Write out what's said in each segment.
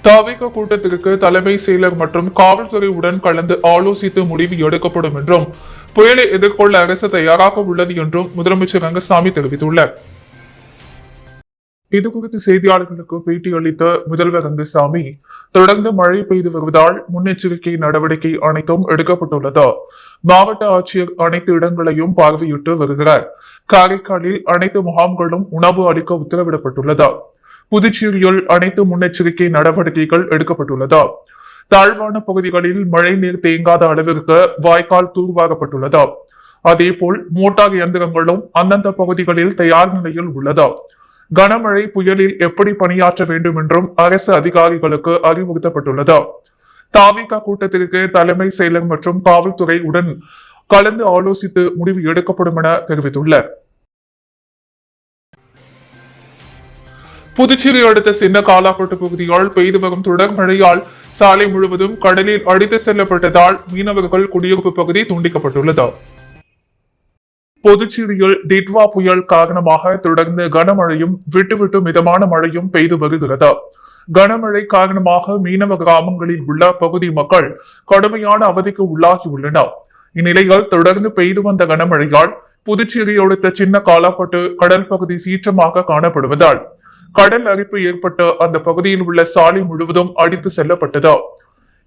தவிக கூட்டத்திற்கு தலைமை செயலர் மற்றும் காவல்துறையுடன் கலந்து ஆலோசித்து முடிவு எடுக்கப்படும் என்றும் புயலை எதிர்கொள்ள அரசு தயாராக உள்ளது என்றும் முதலமைச்சர் ரங்கசாமி தெரிவித்துள்ளார். இதுகுறித்து செய்தியாளர்களுக்கு பேட்டியளித்த முதல்வர் ரங்கசாமி, தொடர்ந்து மழை பெய்து வருவதால் முன்னெச்சரிக்கை நடவடிக்கை அனைத்தும் எடுக்கப்பட்டுள்ளது. மாவட்ட ஆட்சியர் அனைத்து இடங்களையும் பார்வையிட்டு வருகிறார். காரைக்காலில் அனைத்து முகாம்களும் உணவு அளிக்க உத்தரவிடப்பட்டுள்ளது. புதுச்சேரியில் அனைத்து முன்னெச்சரிக்கை நடவடிக்கைகள் எடுக்கப்பட்டுள்ளது. தாழ்வான பகுதிகளில் மழை நீர் தேங்காத அளவிற்கு வாய்க்கால் தூர்வாரப்பட்டுள்ளது. அதேபோல் மோட்டார் இயந்திரங்களும் அந்தந்த பகுதிகளில் தயார் நிலையில் உள்ளது. கனமழை புயலில் எப்படி பணியாற்ற வேண்டும் என்றும் அரசு அதிகாரிகளுக்கு அறிவுறுத்தப்பட்டுள்ளது. தவிக கூட்டத்திற்கு தலைமை செயலர் மற்றும் காவல்துறை உடன் கலந்து ஆலோசித்து முடிவு எடுக்கப்படும் என தெரிவித்துள்ளார். புதுச்சேரி அடுத்த சின்ன காலாப்பட்டு பகுதியால் பெய்து வரும் தொடர் மழையால் சாலை முழுவதும் கடலில் அடித்து செல்லப்பட்டதால் மீனவர்கள் குடியிருப்பு பகுதி துண்டிக்கப்பட்டுள்ளது. புதுச்சேரியில் டிட்வா புயல் காரணமாக தொடர்ந்து கனமழையும் விட்டுவிட்டு மிதமான மழையும் பெய்து வருகிறது. கனமழை காரணமாக மீனவ கிராமங்களில் உள்ள பகுதி மக்கள் கடுமையான அவதிக்கு உள்ளாகியுள்ளனர். இந்நிலையில் தொடர்ந்து பெய்து வந்த கனமழையால் புதுச்சேரி அடுத்த சின்ன காலாப்பட்டு கடல் பகுதி சீற்றமாக காணப்படுவதால் கடல் அரிப்பு ஏற்பட்டு அந்த பகுதியில் உள்ள சாலை முழுவதும் அடித்து செல்லப்பட்டது.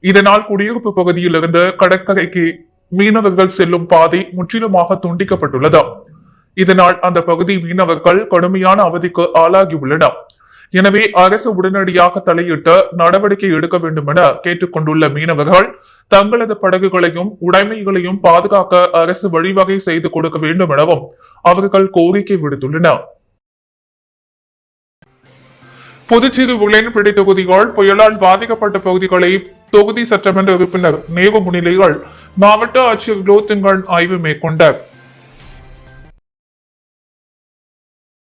இதனால் குடியிருப்பு பகுதியில் இருந்து கடற்கரைக்கு மீனவர்கள் செல்லும் பாதை முற்றிலுமாக துண்டிக்கப்பட்டுள்ளது. இதனால் அந்த பகுதி மீனவர்கள் கடுமையான அவதிக்கு ஆளாகியுள்ளனர். எனவே அரசு உடனடியாக தலையிட்டு நடவடிக்கை எடுக்க வேண்டும் என கேட்டுக் கொண்டுள்ள மீனவர்கள் தங்களது படகுகளையும் உடைமைகளையும் பாதுகாக்க அரசு வழிவகை செய்து கொடுக்க வேண்டும் எனவும் அவர்கள் கோரிக்கை விடுத்துள்ளனர். புதுச்சேரி உளையன்பேட்டை தொகுதிகள் புயலால் பாதிக்கப்பட்ட பகுதிகளை தொகுதி சட்டமன்ற உறுப்பினர் நேரு முன்னிலையில் மாவட்ட ஆட்சியர் குலோத்துங்கன் ஆய்வு மேற்கொண்டார்.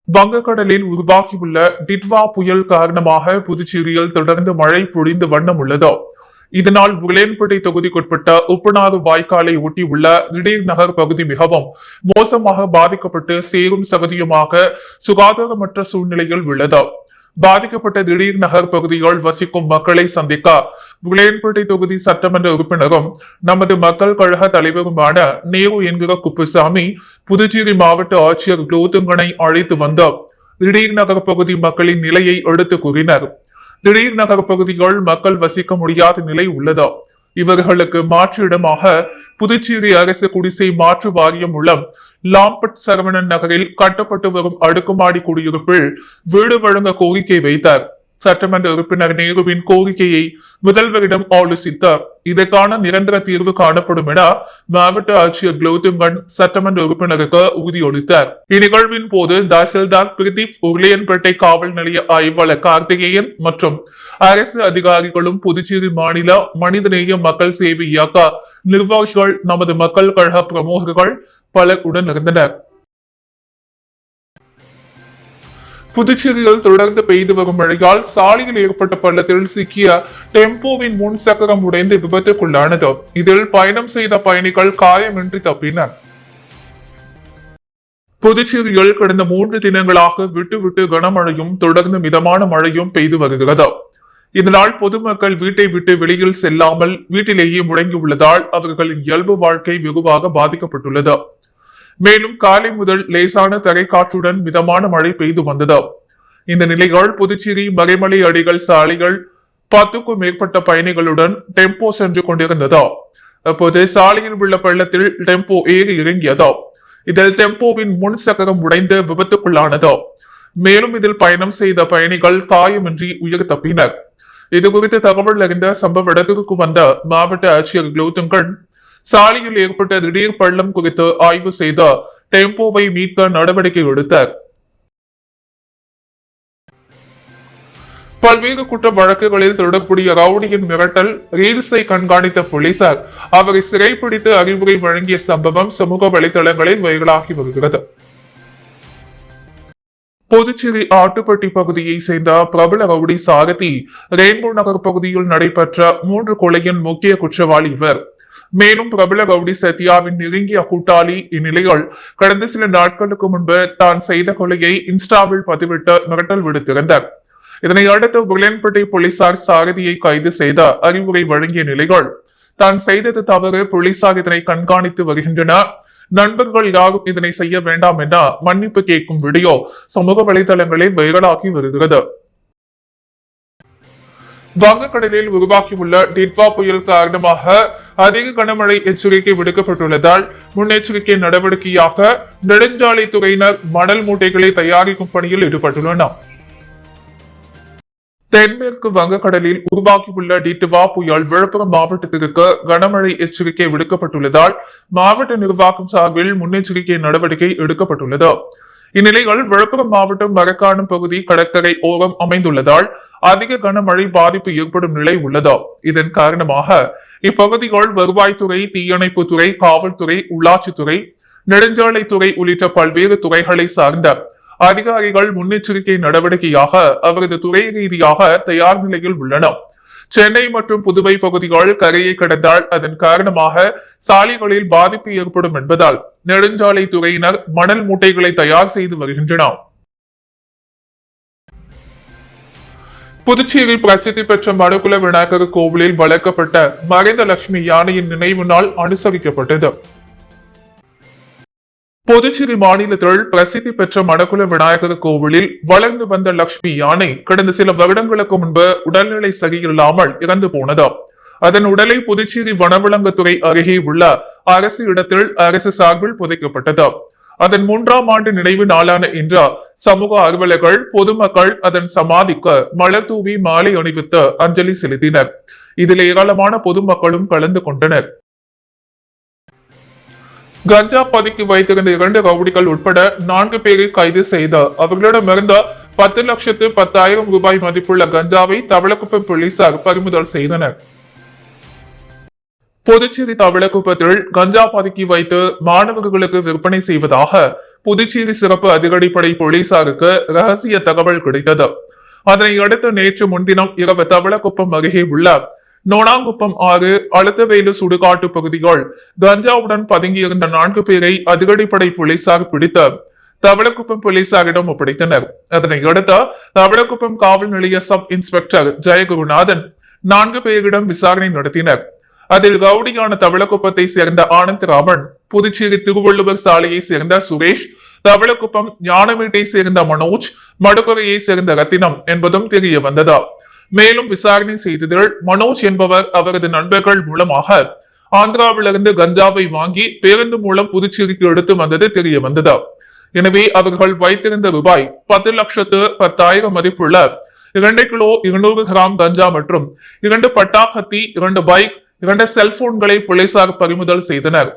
வங்கக்கடலில் உருவாகியுள்ள டிட்வா புயல் காரணமாக புதுச்சேரியில் தொடர்ந்து மழை பொழிந்து வண்ணம் உள்ளது. இதனால் உளையன்பேட்டை தொகுதிக்குட்பட்ட உப்பனாறு வாய்க்காலை ஒட்டியுள்ள திடீர் நகர் பகுதி மிகவும் மோசமாக பாதிக்கப்பட்டு சேரும் சகதியுமாக சுகாதாரமற்ற சூழ்நிலையில் உள்ளது. பாதிக்கப்பட்ட திடீர் நகர் பகுதியில் வசிக்கும் மக்களை சந்திக்க உளையன்பேட்டை தொகுதி சட்டமன்ற உறுப்பினரும் நமது மக்கள் கழக தலைவருமான நேரு என்கிற குப்புசாமி புதுச்சேரி மாவட்ட ஆட்சியர் குலோத்துங்கனை அழைத்து வந்த திடீர் நகர் பகுதி மக்களின் நிலையை எடுத்து கூறினர். திடீர் நகர் பகுதிகள் மக்கள் வசிக்க முடியாத நிலை உள்ளது. இவர்களுக்கு மாற்று இடமாக புதுச்சேரி அரசு குடிசை மாற்று வாரியம் மூலம் லாம்பட் சரவணன் நகரில் கட்டப்பட்டு வரும் அடுக்குமாடி குடியிருப்பில் வீடு வழங்க கோரிக்கை வைத்தார். சட்டமன்ற உறுப்பினர் நேருவின் கோரிக்கையை முதல்வரிடம் ஆலோசித்தார். இதற்கான நிரந்தர தீர்வு காணப்படும் என மாவட்ட ஆட்சியர் குலோத்துங்கன் சட்டமன்ற உறுப்பினருக்கு உறுதியளித்தார். இந்நிகழ்வின் போது தாசில்தார் பிரதீப், உருளையன்பேட்டை காவல் நிலைய ஆய்வாளர் கார்த்திகேயன் மற்றும் அரசு அதிகாரிகளும் புதுச்சேரி மாநில மனிதநேய மக்கள் சேவை இயக்க நிர்வாகிகள், நமது மக்கள் கழக பிரமுகர்கள் பலர் உடன் இருந்தனர். புதுச்சேரியில் தொடர்ந்து பெய்து வரும் மழையால் சாலையில் ஏற்பட்ட பள்ளத்தில் சிக்கிய டெம்போவின் முன் சக்கரம் உடைந்து விபத்துக்குள்ளானது. இதில் பயணம் செய்த பயணிகள் காயமின்றி தப்பினர். புதுச்சேரியில் கடந்த 3 தினங்களாக விட்டு கனமழையும் தொடர்ந்து மிதமான மழையும் பெய்து வருகிறது. இதனால் பொதுமக்கள் வீட்டை விட்டு வெளியில் செல்லாமல் வீட்டிலேயே முடங்கியுள்ளதால் அவர்களின் இயல்பு வாழ்க்கை வெகுவாக பாதிக்கப்பட்டுள்ளது. மேலும் காலை முதல் லேசான தரைக்காற்றுடன் மிதமான மழை பெய்து வந்தது. இந்த நிலையால் புதுச்சேரி மறைமலை அடிகள் சாலைகள் 10க்கும் மேற்பட்ட பயணிகளுடன் டெம்போ சென்று கொண்டிருந்தது. அப்போது சாலையில் உள்ள பள்ளத்தில் டெம்போ ஏறி இறங்கியது. இதில் டெம்போவின் முன் சக்கரம் உடைந்து விபத்துக்குள்ளானது. மேலும் இதில் பயணம் செய்த பயணிகள் காயமின்றி உயிர் தப்பினர். இதுகுறித்து தகவல் அறிந்த சம்பவ இடத்திற்கு வந்த மாவட்ட ஆட்சியர் குலோத்துங்கன் சாலையில் ஏற்பட்ட திடீர் பள்ளம் குறித்து ஆய்வு செய்த டெம்போவை மீட்க நடவடிக்கை எடுத்தார். பல்வேறு குற்ற வழக்குகளில் தொடர்புடைய ரவுடியின் மிரட்டல் ரீல்ஸை கண்காணித்த போலீசார் அவரை சிறைப்பிடித்து அறிவுரை வழங்கிய சம்பவம் சமூக வலைதளங்களில் வைரலாகி வருகிறது. புதுச்சேரி ஆட்டுப்பட்டி பகுதியை சேர்ந்த பிரபல ரவுடி சாரதி ரெயின்போ நகர் பகுதியில் நடைபெற்ற 3 கொலையின் முக்கிய குற்றவாளி இவர். மேலும் பிரபல ரவுடி சத்யாவின் நெருங்கிய கூட்டாளி. இந்நிலையில் கடந்த சில நாட்களுக்கு முன்பு தான் செய்த கொலையை இன்ஸ்டாவில் பதிவிட்டு மிரட்டல் விடுத்திருந்தார். இதனை அடுத்து புகழேன்பேட்டை போலீசார் சாரதியை கைது செய்த அறிவுரை வழங்கிய நிலைகள் தான் செய்தது தவறு, போலீசார் இதனை கண்காணித்து வருகின்றனர், நண்பர்கள் யாரும் இதனை செய்ய வேண்டாம் என மன்னிப்பு கேட்கும் வீடியோ சமூக வலைதளங்களில் வைரலாகி வருகிறது. வங்கக்கடலில் உருவாக்கியுள்ள டிட்வா புயல் காரணமாக அதிக கனமழை எச்சரிக்கை விடுக்கப்பட்டுள்ளதால் முன்னெச்சரிக்கை நடவடிக்கையாக நெடுஞ்சாலைத்துறையினர் மணல் மூட்டைகளை தயாரிக்கும் பணியில் ஈடுபட்டுள்ளனர். தென்மேற்கு வங்கக்கடலில் உருவாக்கியுள்ள டிட்வா புயல் விழுப்புரம் மாவட்டத்திற்கு கனமழை எச்சரிக்கை விடுக்கப்பட்டுள்ளதால் மாவட்ட நிர்வாகம் சார்பில் முன்னெச்சரிக்கை நடவடிக்கை எடுக்கப்பட்டுள்ளது. இந்நிலையில் விழுப்புரம் மாவட்டம் மரக்காணம் பகுதி கடற்கரை ஓரம் அமைந்துள்ளதால் அதிக கனமழை பாதிப்பு ஏற்படும் நிலை உள்ளது. இதன் காரணமாக இப்பகுதிகள் வருவாய்த்துறை, தீயணைப்புத்துறை, காவல்துறை, உள்ளாட்சித்துறை, நெடுஞ்சாலைத்துறை உள்ளிட்ட பல்வேறு துறைகளை சார்ந்த அதிகாரிகள் முன்னெச்சரிக்கை நடவடிக்கையாக அவரது துறை ரீதியாக தயார் நிலையில் உள்ளனர். சென்னை மற்றும் புதுவை பகுதிகள் கரையை கடந்தால் அதன் காரணமாக சாலைகளில் பாதிப்பு ஏற்படும் என்பதால் நெடுஞ்சாலைத்துறையினர் மணல் மூட்டைகளை தயார் செய்து வருகின்றனர். புதுச்சேரி பிரசித்தி பெற்ற மடுக்குல விநாயகர் கோவிலில் வளர்க்கப்பட்ட மறைந்த லட்சுமி யானையின் நினைவு நாள் அனுசரிக்கப்பட்டது. புதுச்சேரி மாநிலத்தில் பிரசித்தி பெற்ற மடக்குல விநாயகர் கோவிலில் வளர்ந்து வந்த லட்சுமி யானை கடந்த சில வருடங்களுக்கு முன்பு உடல்நிலை சரியில்லாமல் இறந்து போனது. அதன் உடலை புதுச்சேரி வனவிலங்குத்துறை அருகே உள்ள அரசு இடத்தில் அரசு சார்பில் புதைக்கப்பட்டது. அதன் 3ஆம் ஆண்டு நினைவு நாளான இன்று சமூக ஆர்வலர்கள், பொதுமக்கள் அதன் சமாதிக்கு மலர் தூவி மாலை அணிவித்து அஞ்சலி செலுத்தினர். இதில் ஏராளமான பொதுமக்களும் கலந்து கொண்டனர். கஞ்சா பதுக்கி வைத்திருந்த 2 ரவுடிகள் உட்பட 4 பேரை கைது செய்த அவர்களிடமிருந்து 10,10,000 ரூபாய் மதிப்புள்ள கஞ்சாவை தவளக்குப்பம் போலீசார் பறிமுதல் செய்தனர். புதுச்சேரி தவளக்குப்பத்தில் கஞ்சா பதுக்கி வைத்து மாணவர்களுக்கு விற்பனை செய்வதாக புதுச்சேரி சிறப்பு அதிரடிப்படை போலீசாருக்கு ரகசிய தகவல் கிடைத்தது. அதனை அடுத்து நேற்று முன்தினம் இரவு தவளக்குப்பம் அருகே உள்ள நோனாங்குப்பம் 6 அழுத்தவேலு சுடுகாட்டு பகுதிகள் கஞ்சாவுடன் பதுங்கியிருந்த 4 பேரை அதிரடிப்படை போலீசார் பிடித்து தவளக்குப்பம் போலீசாரிடம் ஒப்படைத்தனர். அதனை அடுத்து தவளக்குப்பம் காவல் நிலைய சப் இன்ஸ்பெக்டர் ஜெயகுருநாதன் 4 பேரிடம் விசாரணை நடத்தினர். அதில் ரவுடியான தவளக்குப்பத்தை சேர்ந்த ஆனந்தராமன், புதுச்சேரி திருவள்ளுவர் சாலையை சேர்ந்த சுரேஷ், தவளக்குப்பம் ஞானமேட்டை சேர்ந்த மனோஜ், மடுகரையை சேர்ந்த ரத்தினம் என்பதும் தெரிய வந்தது. மேலும் விசாரணை செய்ததில் மனோஜ் என்பவர் அவரது நண்பர்கள் மூலமாக ஆந்திராவிலிருந்து கஞ்சாவை வாங்கி பேருந்து மூலம் புதுச்சேரிக்கு எடுத்து வந்தது தெரிய வந்தது. எனவே அவர்கள் வைத்திருந்த ரூபாய் 10,10,000 மதிப்புள்ள 2 கிலோ 200 கிராம் கஞ்சா மற்றும் 2 பட்டாக்கத்தி, 2 பைக், 2 செல்போன்களை போலீசார் பறிமுதல் செய்தனர்.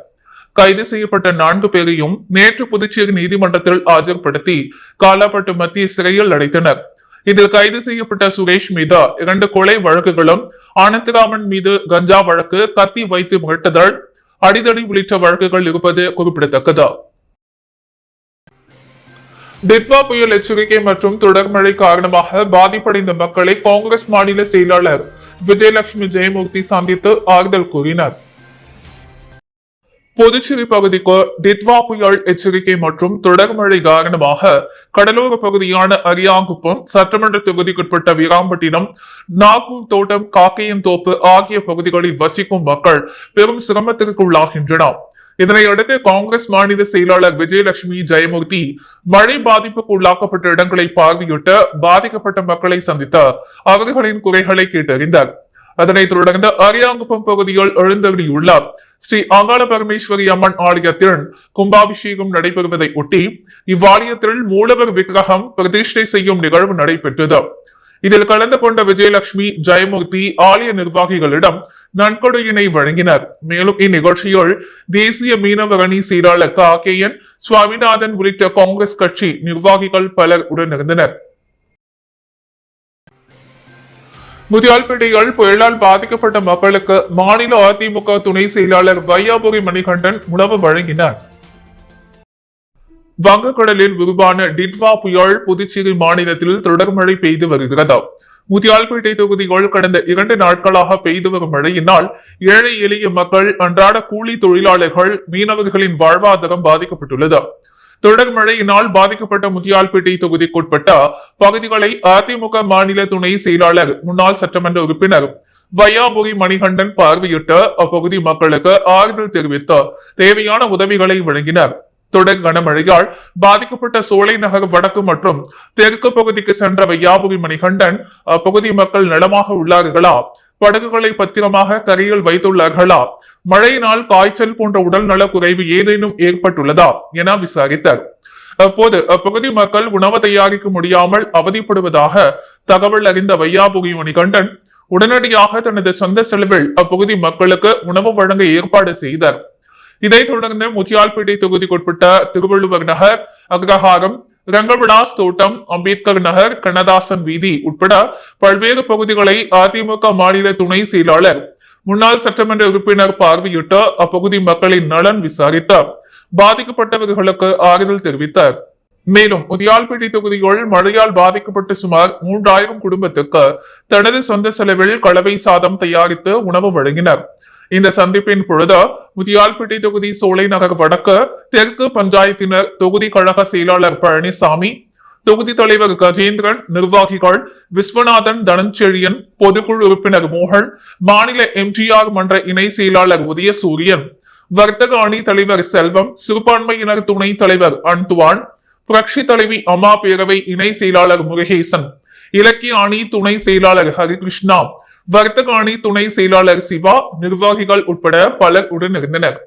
கைது செய்யப்பட்ட 4 பேரையும் நேற்று புதுச்சேரி நீதிமன்றத்தில் ஆஜர்படுத்தி காலாப்பட்டு மத்திய சிறையில் அடைத்தனர். இதில் கைது செய்யப்பட்ட சுரேஷ் மீது 2 கொலை வழக்குகளும், ஆனந்தராமன் மீது கஞ்சா வழக்கு, கத்தி வைத்து மிரட்டுதல், அடிதடி உள்ளிட்ட வழக்குகள் இருப்பது குறிப்பிடத்தக்கது. டிட்வா புயல் எச்சரிக்கை மற்றும் தொடர் மழை காரணமாக பாதிப்படைந்த மக்களை காங்கிரஸ் மாநில செயலாளர் விஜயலட்சுமி ஜெயமூர்த்தி சந்தித்து ஆறுதல் கூறினார். புதுச்சேரி பகுதிக்கு டிட்வா புயல் எச்சரிக்கை மற்றும் தொடர் மழை காரணமாக கடலோர பகுதியான அரியாங்குப்பம், சட்டமன்ற தொகுதிக்குட்பட்ட வீராம்பட்டினம், நாகூர் தோட்டம், காக்கையன்தோப்பு ஆகிய பகுதிகளில் வசிக்கும் மக்கள் பெரும் சிரமத்திற்கு உள்ளாகின்றனர். இதனையடுத்து காங்கிரஸ் மாநில செயலாளர் விஜயலட்சுமி ஜெயமூர்த்தி மழை பாதிப்புக்கு உள்ளாக்கப்பட்ட இடங்களை பார்வையிட்டு பாதிக்கப்பட்ட மக்களை சந்தித்து அவர்களின் குறைகளை கேட்டறிந்தார். அதனைத் தொடர்ந்து அரியாங்குப்பம் பகுதியில் எழுந்தருளியுள்ள ஸ்ரீ அங்காள பரமேஸ்வரி அம்மன் ஆலயத்தில் கும்பாபிஷேகம் நடைபெறுவதை ஒட்டி இவ்வாலயத்தில் மூலவர் விக்கிரகம் பிரதிஷ்டை செய்யும் நிகழ்வு நடைபெற்றது. இதில் கலந்து கொண்ட விஜயலட்சுமி ஜெயமூர்த்தி ஆலய நிர்வாகிகளிடம் நன்கொடையினை வழங்கினர். மேலும் இந்நிகழ்ச்சியில் தேசிய மீனவர் அணி செயலாளர் KN சுவாமிநாதன் உள்ளிட்ட காங்கிரஸ் கட்சி நிர்வாகிகள் பலர் உடனிருந்தனர். முதியால்பேட்டையில் புயலால் பாதிக்கப்பட்ட மக்களுக்கு மாநில அதிமுக துணை செயலாளர் வையாபுரி மணிகண்டன் உணவு வழங்கினார். வங்கக்கடலில் உருவான டிட்வா புயல் புதுச்சேரி மாநிலத்தில் தொடர் மழை பெய்து வருகிறது. முதியால்பேட்டை தொகுதிகள் கடந்த 2 நாட்களாக பெய்து வரும் மழையினால் ஏழை எளிய மக்கள், அன்றாட கூலி தொழிலாளர்கள், மீனவர்களின் வாழ்வாதாரம் பாதிக்கப்பட்டுள்ளது. தொடர் மழையினால் பாதிக்கப்பட்ட முத்தியால்பேட்டை தொகுதிக்குட்பட்ட பகுதிகளை அதிமுக மாநில துணை செயலாளர் முன்னாள் சட்டமன்ற உறுப்பினர் வையாபுரி மணிகண்டன் பார்வையிட்டு அப்பகுதி மக்களுக்கு ஆறுதல் தெரிவித்து தேவையான உதவிகளை வழங்கினர். தொடர் கனமழையால் பாதிக்கப்பட்ட சோலை நகர் வடக்கு மற்றும் தெற்கு பகுதிக்கு சென்ற வையாபுரி மணிகண்டன் அப்பகுதி மக்கள் நலமாக உள்ளார்களா, படகுகளை பத்திரமாக கரையில் வைத்துள்ளார்களா, மழையினால் காய்ச்சல் போன்ற உடல் நல குறைவு ஏதேனும் ஏற்பட்டுள்ளதா என விசாரித்தார். அப்போது அப்பகுதி மக்கள் உணவு தயாரிக்க முடியாமல் அவதிப்படுவதாக தகவல் அறிந்த வையாபுரி மணிகண்டன் உடனடியாக தனது சொந்த செலவில் அப்பகுதி மக்களுக்கு உணவு வழங்க ஏற்பாடு செய்தார். இதைத் தொடர்ந்து முத்தியால்பேட்டை தொகுதிக்குட்பட்ட திருவள்ளுவர் நகர், அக்ரஹாரம், ரங்கவிலாஸ் தோட்டம், அம்பேத்கர் நகர், கண்ணதாசன் வீதி உட்பட பல்வேறு பகுதிகளை அதிமுக மாநில துணை செயலாளர் முன்னாள் சட்டமன்ற உறுப்பினர் பார்வையிட்டு அப்பகுதி மக்களின் நலன் விசாரித்தார். பாதிக்கப்பட்டவர்களுக்கு ஆறுதல் தெரிவித்தார். மேலும் முத்தியால்பேட்டை தொகுதியில் மழையால் பாதிக்கப்பட்ட சுமார் 3000 குடும்பத்துக்கு தனது சொந்த செலவில் கலவை சாதம் தயாரித்து உணவு வழங்கினர். இந்த சந்திப்பின் பொழுது முத்தியால்பேட்டை தொகுதி சோலை நகர் வடக்கு தெற்கு பஞ்சாயத்தினர், தொகுதி கழக செயலாளர் பழனிசாமி, தொகுதி தலைவர் கஜேந்திரன், நிர்வாகிகள் விஸ்வநாதன், தனஞ்செழியன், பொதுக்குழு உறுப்பினர் மோகன், மாநில எம்ஜிஆர் மன்ற இணை செயலாளர் உதயசூரியன், வர்த்தக அணி தலைவர் செல்வம், சிறுபான்மையினர் துணை தலைவர் அன்துவான், புரட்சி தலைவி அம்மா பேரவை இணை செயலாளர் முருகேசன், இலக்கிய அணி துணை செயலாளர் ஹரிகிருஷ்ணா, வர்த்தக அணி துணை செயலாளர் சிவா, நிர்வாகிகள் உட்பட பலர் உடனிருந்தனர்.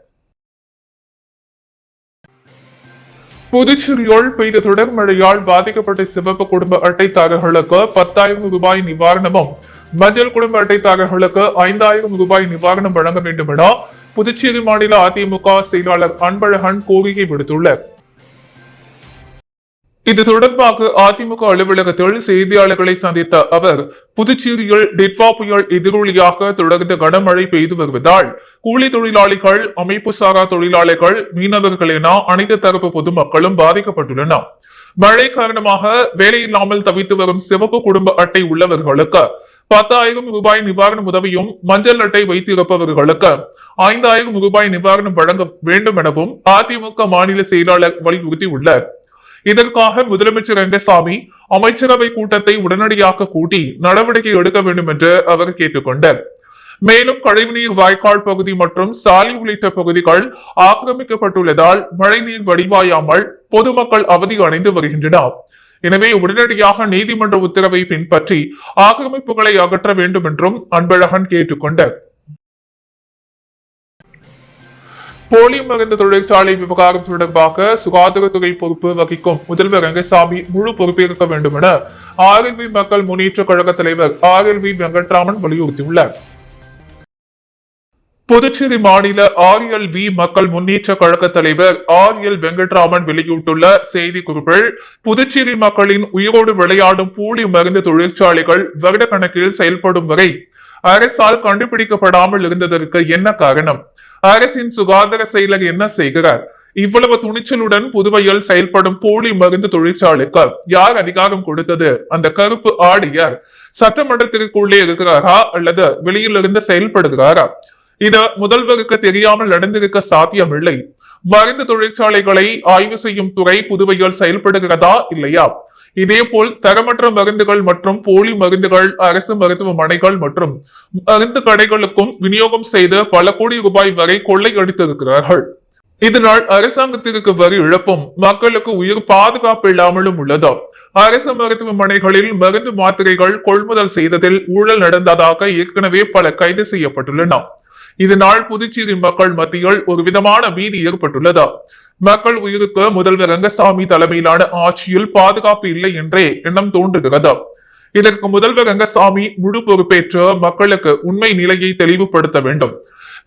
புதுச்சேரியில் பெய்த தொடர் மழையால் பாதிக்கப்பட்ட சிவப்பு குடும்ப அட்டைதாரர்களுக்கு 10,000 ரூபாய் நிவாரணமும், மஞ்சள் குடும்ப அட்டைதாரர்களுக்கு 5,000 ரூபாய் நிவாரணம் வழங்க வேண்டும் என புதுச்சேரி மாநில அதிமுக செயலாளர் அன்பழகன் கோரிக்கை விடுத்துள்ளார். இது தொடர்பாக அதிமுக அலுவலகத்தில் செய்தியாளர்களை சந்தித்த அவர், புதுச்சேரியில் டிட்வா புயல் எதிரொலியாக தொடர்ந்து கனமழை பெய்து வருவதால் கூலி தொழிலாளிகள், அமைப்பு சாரா தொழிலாளர்கள், மீனவர்கள் என அனைத்து தரப்பு பொதுமக்களும் பாதிக்கப்பட்டுள்ளனர். மழை காரணமாக வேலையில்லாமல் தவித்து வரும் சிவப்பு குடும்ப அட்டை உள்ளவர்களுக்கு 10,000 ரூபாய் நிவாரண உதவியும், மஞ்சள் அட்டை வைத்திருப்பவர்களுக்கு 5,000 ரூபாய் நிவாரணம் வழங்க வேண்டும் எனவும் அதிமுக மாநில செயலாளர் வலியுறுத்தியுள்ளார். இதற்காக முதலமைச்சர் ரங்கசாமி அமைச்சரவை கூட்டத்தை உடனடியாக கூட்டி நடவடிக்கை எடுக்க வேண்டும் என்று அவர் கேட்டுக்கொண்டார். மேலும் கழிவுநீர் வாய்க்கால் பகுதி மற்றும் சாலை உள்ளிட்ட பகுதிகள் ஆக்கிரமிக்கப்பட்டுள்ளதால் மழைநீர் வடிவாயாமல் பொதுமக்கள் அவதி அடைந்து வருகின்றனர். எனவே உடனடியாக நீதிமன்ற உத்தரவை பின்பற்றி ஆக்கிரமிப்புகளை அகற்ற வேண்டும் என்றும் அன்பழகன் கேட்டுக்கொண்டார். போலி மருந்து தொழிற்சாலை விவகாரம் தொடர்பாக சுகாதாரத்துறை பொறுப்பு வகிக்கும் முதல்வர் ரங்கசாமி முழு பொறுப்பேற்க வேண்டும் என ஆர்எல்வி மக்கள் முன்னேற்ற கழக தலைவர் ஆர்எல்வி வெங்கட்ராமன் வலியுறுத்தியுள்ளார். புதுச்சேரி மாநில ஆர்எல்வி மக்கள் முன்னேற்ற கழக தலைவர் ஆர்எல் வெங்கட்ராமன் வெளியிட்டுள்ள செய்தி குறிப்பில், புதுச்சேரி மக்களின் உயிரோடு விளையாடும் போலி மருந்து தொழிற்சாலைகள் வருட கணக்கில் செயல்படும் வரை அரசால் கண்டுபிடிக்கப்படாமல் இருந்ததற்கு என்ன காரணம்? அரசின் சுகாதார செயலர் என்ன செய்கிறார்? இவ்வளவு துணிச்சலுடன் புதுவையில் செயல்படும் போலி மருந்து தொழிற்சாலைக்கு யார் அதிகாரம் கொடுத்தது? அந்த கருப்பு ஆடு யார்? சட்டமன்றத்திற்குள்ளே இருக்கிறாரா அல்லது வெளியிலிருந்து செயல்படுகிறாரா? இது முதல்வருக்கு தெரியாமல் நடந்திருக்க சாத்தியமில்லை. மருந்து தொழிற்சாலைகளை ஆய்வு செய்யும் துறை புதுவையில் செயல்படுகிறதா இல்லையா? இதேபோல் தரமற்ற மருந்துகள் மற்றும் போலி மருந்துகள் அரசு மருத்துவமனைகள் மற்றும் மருந்து கடைகளுக்கும் விநியோகம் செய்து பல கோடி ரூபாய் வரை கொள்ளையடித்திருக்கிறார்கள். இதனால் அரசாங்கத்திற்கு வரி இழப்பும், மக்களுக்கு உயிர் பாதுகாப்பு இல்லாமலும் உள்ளது. அரசு மருத்துவமனைகளில் மருந்து மாத்திரைகள் கொள்முதல் செய்ததில் ஊழல் நடந்ததாக ஏற்கனவே பல கைது செய்யப்பட்டுள்ளன. இதனால் புதுச்சேரி மக்கள் மத்தியில் ஒரு விதமான பீதி ஏற்பட்டுள்ளது. மக்கள் உயிருக்கு முதல்வர் ரங்கசாமி தலைமையிலான ஆட்சியில் பாதுகாப்பு இல்லை என்றே எண்ணம் தோன்றுகிறது. இதற்கு முதல்வர் ரங்கசாமி முழு பொறுப்பேற்று மக்களுக்கு உண்மை நிலையை தெளிவுபடுத்த வேண்டும்.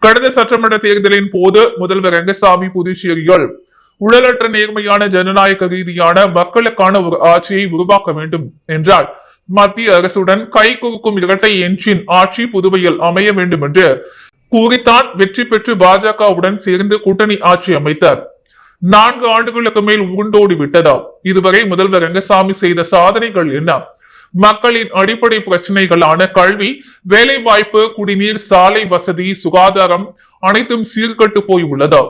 கடந்த சட்டமன்ற தேர்தலின் போது முதல்வர் ரங்கசாமி புதுச்சேரியில் ஊழலற்ற நேர்மையான ஜனநாயக ரீதியான மக்களுக்கான ஒரு ஆட்சியை உருவாக்க வேண்டும் என்றால் மத்திய அரசுடன் கை குறுக்கும் இரட்டை என்ஜின் ஆட்சி புதுவையில் அமைய வேண்டும் என்று கூறித்தான் வெற்றி பெற்று பாஜகவுடன் சேர்ந்து கூட்டணி ஆட்சி அமைத்தார். 4 ஆண்டுகளுக்கு மேல் உருண்டோடி விட்டதா? இதுவரை முதல்வர் ரங்கசாமி செய்த சாதனைகள் என்ன? மக்களின் அடிப்படை பிரச்சனைகளான கல்வி, வேலை வாய்ப்பு, குடிநீர், சாலை வசதி, சுகாதாரம் அனைத்தும் சீர்கட்டு போய் உள்ளது.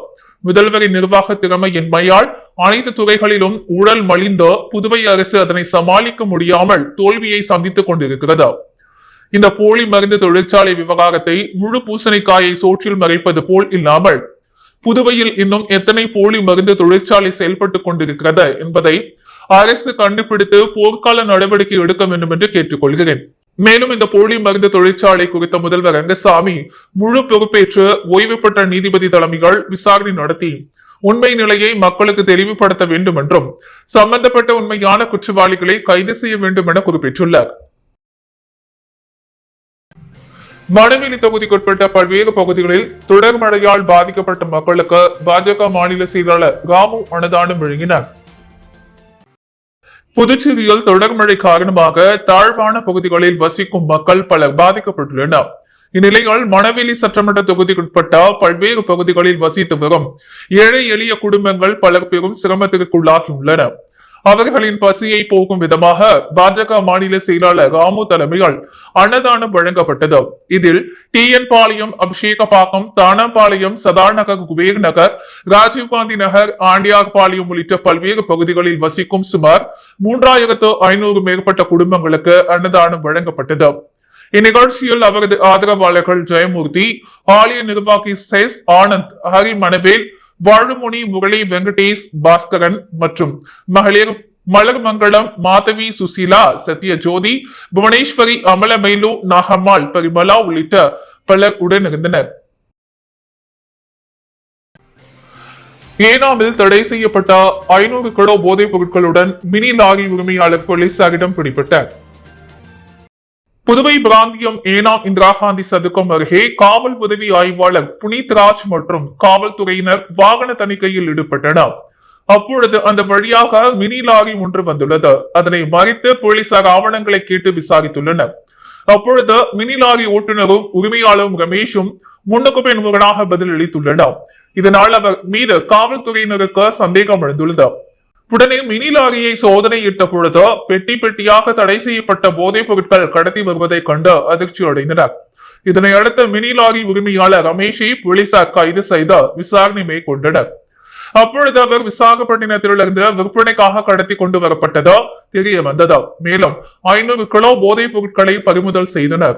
முதல்வரின் நிர்வாக திறமையின்மையால் அனைத்து துறைகளிலும் ஊழல் மலிந்த புதுவை அரசு அதனை சமாளிக்க முடியாமல் தோல்வியை சந்தித்துக் கொண்டிருக்கிறது. இந்த போலி மருந்து தொழிற்சாலை விவகாரத்தை முழு பூசணிக்காயை சோற்றில் மறைப்பது போல் இல்லாமல் புதுவையில் இன்னும் எத்தனை போலி மருந்து தொழிற்சாலை செயல்பட்டுக் கொண்டிருக்கிறது என்பதை அரசு கண்டுபிடித்து போர்க்கால நடவடிக்கை எடுக்க வேண்டும் என்று கேட்டுக்கொள்கிறேன். மேலும் இந்த போலி மருந்து தொழிற்சாலை குறித்த முதல்வர் ரங்கசாமி முழு பொறுப்பேற்று ஓய்வு பெற்ற நீதிபதி தலைமைகள் விசாரணை நடத்தி உண்மை நிலையை மக்களுக்கு தெளிவுபடுத்த வேண்டும் என்றும் சம்பந்தப்பட்ட உண்மையான குற்றவாளிகளை கைது செய்ய வேண்டும் என குறிப்பிட்டுள்ளார். மணவெளி தொகுதிக்குட்பட்ட பல்வேறு பகுதிகளில் தொடர் மழையால் பாதிக்கப்பட்ட மக்களுக்கு பாஜக மாநில செயலாளர் ராமு அன்னதானம் வழங்கினார். புதுச்சேரியில் தொடர் மழை காரணமாக தாழ்வான பகுதிகளில் வசிக்கும் மக்கள் பலர் பாதிக்கப்பட்டுள்ளனர். இந்நிலையில் மணவெளி சட்டமன்ற தொகுதிக்குட்பட்ட பல்வேறு பகுதிகளில் வசித்து வரும் ஏழை எளிய குடும்பங்கள் பலர் பெரும் சிரமத்திற்குள்ளாகியுள்ளன. அவர்களின் பசியை போக்கும் விதமாக பாஜக மாநில செயலாளர் ராமு தலைமையில் அன்னதானம் வழங்கப்பட்டது. இதில் TN பாளையம், அபிஷேகப்பாக்கம், தானாபாளையம், சதார் நகர், குபேர் நகர், ராஜீவ்காந்தி நகர், ஆண்டியார் பாளையம் உள்ளிட்ட பல்வேறு பகுதிகளில் வசிக்கும் சுமார் 3500 மேற்பட்ட குடும்பங்களுக்கு அன்னதானம் வழங்கப்பட்டது. இந்நிகழ்ச்சியில் அவரது ஆதரவாளர்கள் ஜெயமூர்த்தி, ஆலய நிர்வாகி சேஸ் ஆனந்த், ஹரி மணவேல், வாழுமுனி, முரளி, வெங்கடேஷ், பாஸ்கரன் மற்றும் மகளிர் மலர்மங்கலம், மாதவி, சுசீலா, சத்யஜோதி, புவனேஸ்வரி, அமலமேலு, நாகம்மாள், பரிமலா உள்ளிட்ட பலர் உடனிருந்தனர். ஏனாமில் தடை செய்யப்பட்ட 500 கிலோ போதைப் பொருட்களுடன் மினி லாரி உரிமையாளர் போலீசாரிடம் பிடிபட்டார். புதுவை பிராந்தியம் ஏனாம் இந்திரா காந்தி சதுக்கம் அருகே காவல் உதவி ஆய்வாளர் புனித் ராஜ் மற்றும் காவல்துறையினர் வாகன தணிக்கையில் ஈடுபட்டனர். அப்பொழுது அந்த வழியாக மினி லாரி ஒன்று வந்துள்ளது. அதனை மறித்து போலீசார் ஆவணங்களை கேட்டு விசாரித்துள்ளனர். அப்பொழுது மினி லாரி ஓட்டுநரும் உரிமையாளரும் ரமேஷும் முன்னுக்கு பின் முரணாக பதிலளித்துள்ளனர். இதனால் அவர் மீது காவல்துறையினருக்கு சந்தேகம் எழுந்துள்ளது. உடனே மினி லாரியை சோதனையிட்ட பொழுது பெட்டி பெட்டியாக தடை செய்யப்பட்ட போதைப் பொருட்கள் கடத்தி வருவதை கண்டு அதிர்ச்சி அடைந்தனர். இதனை அடுத்த மினி லாரி உரிமையாளர் ரமேஷை போலீசார் கைது செய்து விசாரணை மேற்கொண்டனர். அப்பொழுது அவர் விசாகப்பட்டினத்திலிருந்து விற்பனைக்காக கடத்தி கொண்டு வரப்பட்டது தெரிய வந்தது. மேலும் 500 கிலோ போதைப் பொருட்களை பறிமுதல் செய்தனர்.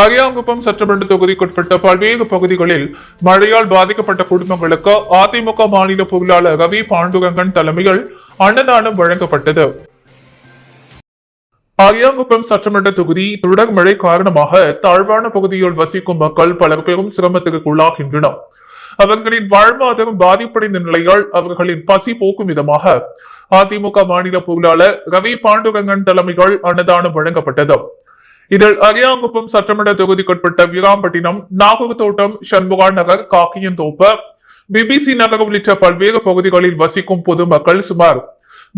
அரியாங்குப்பம் சட்டமன்ற தொகுதிக்குட்பட்ட பல்வேறு பகுதிகளில் மழையால் பாதிக்கப்பட்ட குடும்பங்களுக்கு அதிமுக மாநில பொருளாளர் ரவி பாண்டுரங்கன் தலைமையில் அன்னதானம் வழங்கப்பட்டது. அரியாங்குப்பம் சட்டமன்ற தொகுதி தொடர் மழை காரணமாக தாழ்வான பகுதியில் வசிக்கும் மக்கள் பலர் பெரும் சிரமத்திற்குள்ளாகின்றனர். அவர்களின் வாழ்வாதாரம் பாதிப்படைந்த நிலையால் அவர்களின் பசி போக்கும் விதமாக அதிமுக மாநில பொருளாளர் ரவி பாண்டுரங்கன் தலைமையில் அன்னதானம் வழங்கப்பட்டது. இதில் அரியாங்குப்பம் சட்டமன்ற தொகுதிக்குட்பட்ட வீராம்பட்டினம், நாகூர் தோட்டம், சண்முகா நகர், காக்கியந்தோப்பு, BBC நகர் உள்ளிட்ட பல்வேறு பகுதிகளில் வசிக்கும் பொதுமக்கள் சுமார்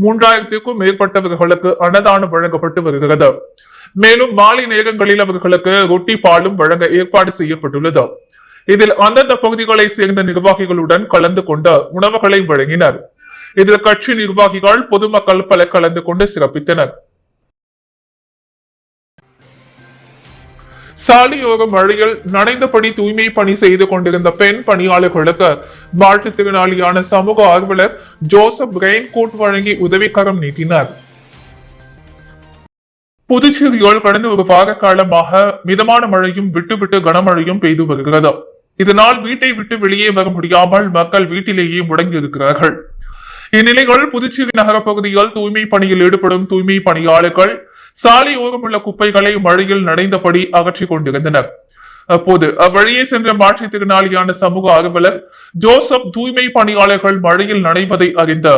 3000க்கும் மேற்பட்டவர்களுக்கு அன்னதானம் வழங்கப்பட்டு வருகிறது. மேலும் மாலை நேரங்களில் அவர்களுக்கு ரொட்டி பாலும் வழங்க ஏற்பாடு செய்யப்பட்டுள்ளது. இதில் அந்தந்த பகுதிகளை சேர்ந்த நிர்வாகிகளுடன் கலந்து கொண்டு உணவுகளை வழங்கினர். இதில் கட்சி நிர்வாகிகள், பொதுமக்கள் பலர் கலந்து கொண்டு சிறப்பித்தனர். சாலையோர மழையில் நனைந்தபடி தூய்மை பணி செய்து கொண்டிருந்த பெண் பணியாளர்களுக்கு மாற்றுத்திறனாளியான சமூக ஆர்வலர் ஜோசப் ரெயின்கோட் வழங்கி உதவிக்கரம் நீட்டினார். புதுச்சேரியில் கடந்த ஒரு வார காலமாக மிதமான மழையும் விட்டுவிட்டு கனமழையும் பெய்து வருகிறது. இதனால் வீட்டை விட்டு வெளியே வர முடியாமல் மக்கள் வீட்டிலேயே முடங்கி இருக்கிறார்கள். இந்நிலையில் புதுச்சேரி நகர பகுதியில் தூய்மை பணியில் ஈடுபடும் தூய்மை பணியாளர்கள் சாலை ஓரம் உள்ள குப்பைகளை மழையில் நனைந்தபடி அகற்றிக் கொண்டிருந்தனர். அப்போது அவ்வழியே சென்ற மாற்றுத்திறனாளியான சமூக ஆர்வலர் ஜோசப் தூய்மை பணியாளர்கள் மழையில் நனைவதை அறிந்த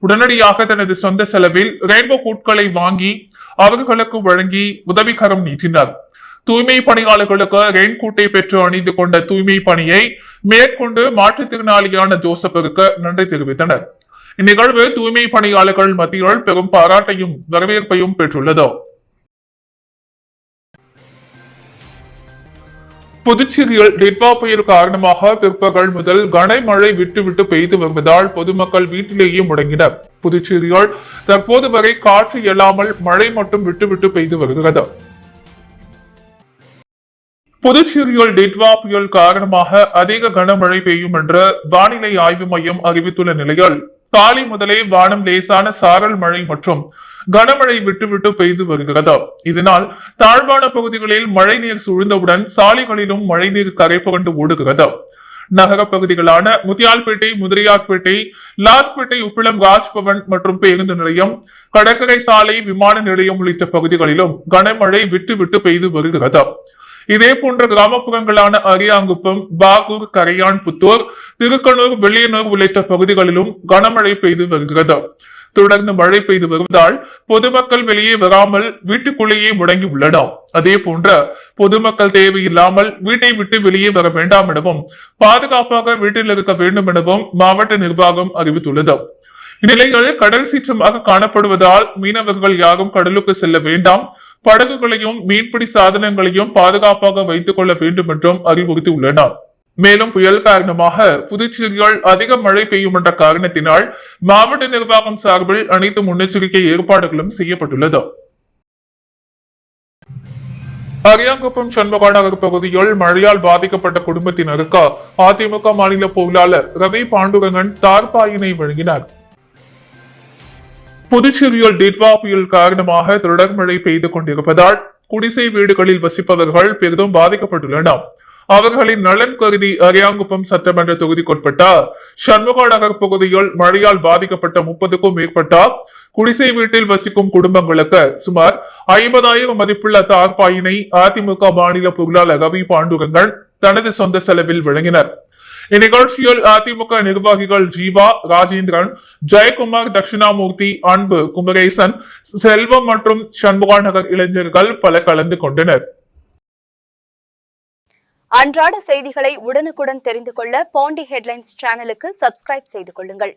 உடனடியாக தனது சொந்த செலவில் ரெயின்போ கோட்களை வாங்கி அவர்களுக்கு வழங்கி உதவிக்கரம் நீட்டினார். தூய்மை பணியாளர்களுக்கு ரெயின்கோட்டை பெற்று அணிந்து கொண்ட தூய்மை பணியை மேற்கொண்டு மாற்றுத்திறனாளியான ஜோசப்பிற்கு நன்றி தெரிவித்தனர். இந்நிகழ்வு தூய்மை பணியாளர்கள் மத்தியில் பெரும் பாராட்டையும் வரவேற்பையும் பெற்றுள்ளது. புதுச்சேரியில் டிட்வா புயல் காரணமாக பிற்பகல் முதல் கனமழை விட்டு பெய்து வருவதால் பொதுமக்கள் வீட்டிலேயே முடங்கினர். புதுச்சேரியில் தற்போது வரை காற்று இயலாமல் மழை மட்டும் விட்டு பெய்து வருகிறது. புதுச்சேரியில் டிட்வா புயல் காரணமாக அதிக கனமழை பெய்யும் என்று வானிலை ஆய்வு மையம் அறிவித்துள்ள நிலையில் காலை முதலே வானம் லேசான சாரல் மழை மற்றும் கனமழை விட்டு பெய்து வருகிறது. இதனால் தாழ்வான பகுதிகளில் மழைநீர் சூழ்ந்தவுடன் சாலைகளிலும் மழைநீர் கரை புரண்டு ஓடுகிறது. நகர பகுதிகளான முத்தியால்பேட்டை, முதலியார்பேட்டை, லாஸ்பேட்டை, உப்பிளம், ராஜ்பவன் மற்றும் பேருந்து நிலையம், கடற்கரை சாலை, விமான நிலையம் உள்ளிட்ட பகுதிகளிலும் கனமழை விட்டு பெய்து வருகிறது. இதே போன்ற கிராமப்புறங்களான அரியாங்குப்பம், பாகூர், கரையான் புத்தூர், திருக்கனூர், வெளியனூர் உள்ளிட்ட பகுதிகளிலும் கனமழை பெய்து வருகிறது. தொடர்ந்து மழை பெய்து வருவதால் பொதுமக்கள் வெளியே வராமல் வீட்டுக்குள்ளேயே முடங்கி உள்ளனர். அதே போன்ற பொதுமக்கள் தேவையில்லாமல் வீட்டை விட்டு வெளியே வர வேண்டாம் எனவும் பாதுகாப்பாக வீட்டில் இருக்க வேண்டும் எனவும் மாவட்ட நிர்வாகம் அறிவித்துள்ளது. இந்நிலையில் கடல் சீற்றமாக காணப்படுவதால் மீனவர்கள் யாரும் கடலுக்கு செல்ல வேண்டாம், படகுகளையும் மீன்பிடி சாதனங்களையும் பாதுகாப்பாக வைத்துக் கொள்ள வேண்டும் என்றும் அறிவுறுத்தியுள்ளனர். மேலும் புயல் காரணமாக புதுச்சேரியில் அதிக மழை பெய்யும் என்ற காரணத்தினால் மாவட்ட நிர்வாகம் சார்பில் அனைத்து முன்னெச்சரிக்கை ஏற்பாடுகளும் செய்யப்பட்டுள்ளது. அரியாங்குப்பம் சண்முகா நகர் பகுதியில் மழையால் பாதிக்கப்பட்ட குடும்பத்தினருக்கு அதிமுக மாநில பொருளாளர் ரவி பாண்டுரங்கன் தார்பாயினை வழங்கினார். புதுச்சேரியில் டிட்வா புயல் காரணமாக தொடர் மழை பெய்து கொண்டிருப்பதால் குடிசை வீடுகளில் வசிப்பவர்கள் பெரிதும் பாதிக்கப்பட்டுள்ளனர். அவர்களின் நலன் கருதி அரியாங்குப்பம் சட்டமன்ற தொகுதிக்குட்பட்ட சண்முகா நகர் பகுதியில் மழையால் பாதிக்கப்பட்ட 30க்கும் மேற்பட்ட குடிசை வீட்டில் வசிக்கும் குடும்பங்களுக்கு சுமார் 50,000 மதிப்புள்ள தார்பாயினை அதிமுக மாநில பொருளாளர் ரவி பாண்டுரங்கன் தனது சொந்த செலவில் வழங்கினர். இந்நிகழ்ச்சியில் அதிமுக நிர்வாகிகள் ஜீவா, ராஜேந்திரன், ஜெயக்குமார், தட்சிணாமூர்த்தி, அன்பு, குமரேசன், செல்வம் மற்றும் சண்முகா நகர் இளைஞர்கள் பல கலந்து கொண்டனர். அன்றாட செய்திகளை உடனுக்குடன் தெரிந்து கொள்ள பாண்டி ஹெட்லைன்ஸ் சேனலுக்கு சப்ஸ்கிரைப் செய்து கொள்ளுங்கள்.